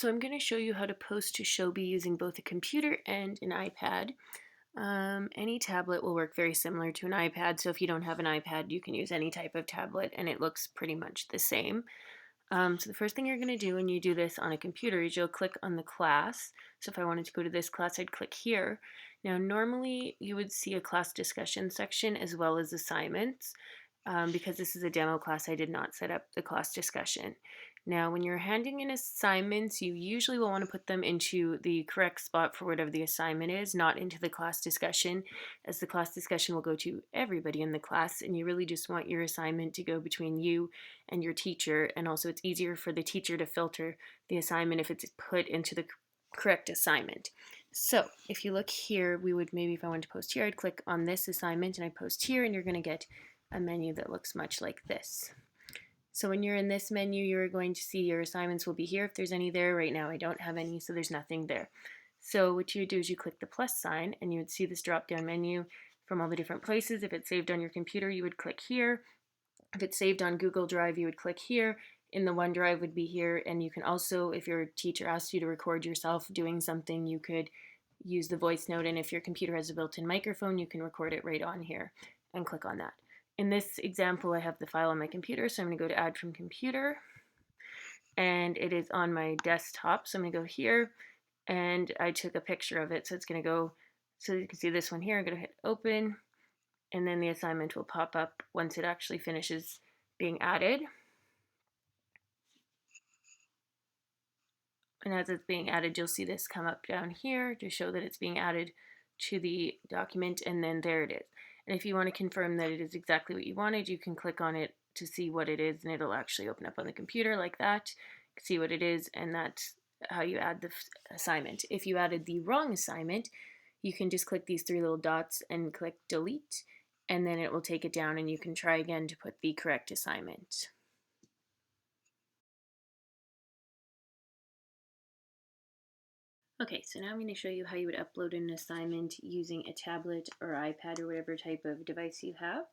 So I'm going to show you how to post to Showbie using both a computer and an iPad. Any tablet will work very similar to an iPad, so if you don't have an iPad, you can use any type of tablet and it looks pretty much the same. So the first thing you're going to do when you do this on a computer is you'll click on the class. So if I wanted to go to this class, I'd click here. Now normally you would see a class discussion section as well as assignments. Because this is a demo class, I did not set up the class discussion. Now, when you're handing in assignments, you usually will want to put them into the correct spot for whatever the assignment is, not into the class discussion, as the class discussion will go to everybody in the class, and you really just want your assignment to go between you and your teacher, and also it's easier for the teacher to filter the assignment if it's put into the correct assignment. So if you look here, we would maybe, if I wanted to post here, I'd click on this assignment and I post here, and you're going to get a menu that looks much like this. So when you're in this menu, you're going to see your assignments will be here if there's any there. Right now I don't have any, so there's nothing there. So what you would do is you click the plus sign and you would see this drop down menu from all the different places. If it's saved on your computer, you would click here. If it's saved on Google Drive, you would click here. In the OneDrive would be here, and you can also, if your teacher asks you to record yourself doing something, you could use the voice note, and if your computer has a built-in microphone, you can record it right on here and click on that. In this example, I have the file on my computer, so I'm going to go to Add from Computer, and it is on my desktop, so I'm going to go here, and I took a picture of it, so it's going to go, so you can see this one here. I'm going to hit Open, and then the assignment will pop up once it actually finishes being added. And as it's being added, you'll see this come up down here to show that it's being added to the document, and then there it is. And if you want to confirm that it is exactly what you wanted, you can click on it to see what it is, and it'll actually open up on the computer like that. You can see what it is, and that's how you add the assignment. If you added the wrong assignment, you can just click these three little dots and click delete, and then it will take it down and you can try again to put the correct assignment. Okay, so now I'm going to show you how you would upload an assignment using a tablet or iPad or whatever type of device you have.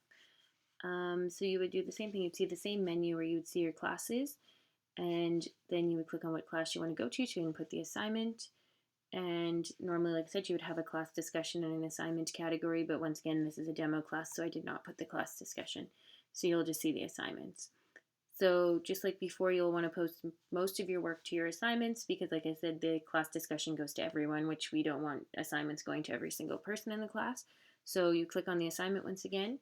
So you would do the same thing. You'd see the same menu where you would see your classes, and then you would click on what class you want to go to input the assignment. And normally, like I said, you would have a class discussion and an assignment category, but once again, this is a demo class, so I did not put the class discussion. So you'll just see the assignments. So just like before, you'll want to post most of your work to your assignments because, like I said, the class discussion goes to everyone, which we don't want assignments going to every single person in the class. So you click on the assignment once again,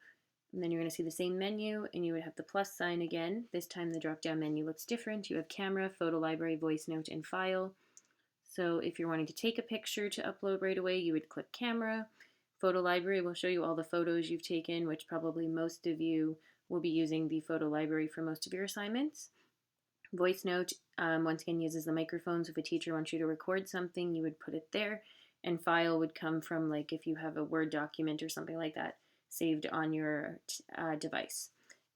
and then you're going to see the same menu, and you would have the plus sign again. This time the drop-down menu looks different. You have camera, photo library, voice note, and file. So if you're wanting to take a picture to upload right away, you would click camera. Photo library will show you all the photos you've taken, which probably most of you will be using the photo library for most of your assignments. Voice note, once again, uses the microphone, so if a teacher wants you to record something, you would put it there. And file would come from, like, if you have a Word document or something like that saved on your device.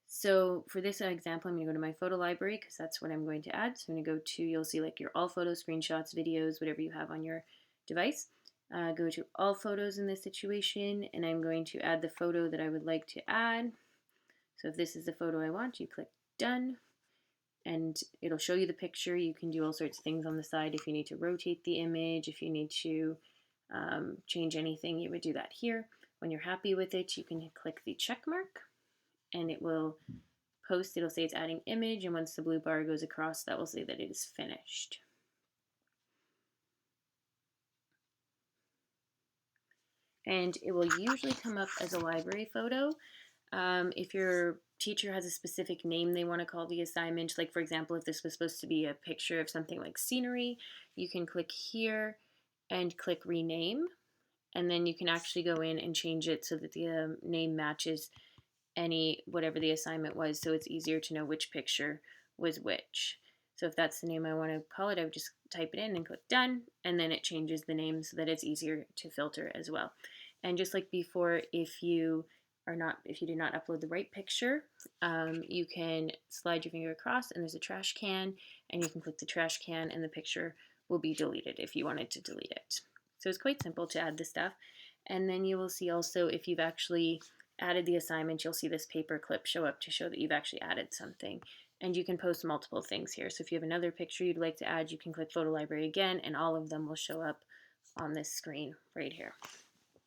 So for this example, I'm going to go to my photo library because that's what I'm going to add. So I'm going to go to, you'll see like your all photos, screenshots, videos, whatever you have on your device. Go to all photos in this situation, and I'm going to add the photo that I would like to add. So if this is the photo I want, you click done, and it'll show you the picture. You can do all sorts of things on the side if you need to rotate the image, if you need to change anything, you would do that here. When you're happy with it, you can click the check mark, and it will post. It'll say it's adding image, and once the blue bar goes across, that will say that it is finished. And it will usually come up as a library photo. If your teacher has a specific name they want to call the assignment, like for example, if this was supposed to be a picture of something like scenery, you can click here and click rename, and then you can actually go in and change it so that the name matches whatever the assignment was, so it's easier to know which picture was which. So if that's the name I want to call it, I would just type it in and click done, and then it changes the name so that it's easier to filter as well. And just like before, if you did not upload the right picture, you can slide your finger across and there's a trash can, and you can click the trash can and the picture will be deleted if you wanted to delete it. So it's quite simple to add this stuff. And then you will see also if you've actually added the assignment, you'll see this paper clip show up to show that you've actually added something. And you can post multiple things here. So if you have another picture you'd like to add, you can click Photo Library again, and all of them will show up on this screen right here.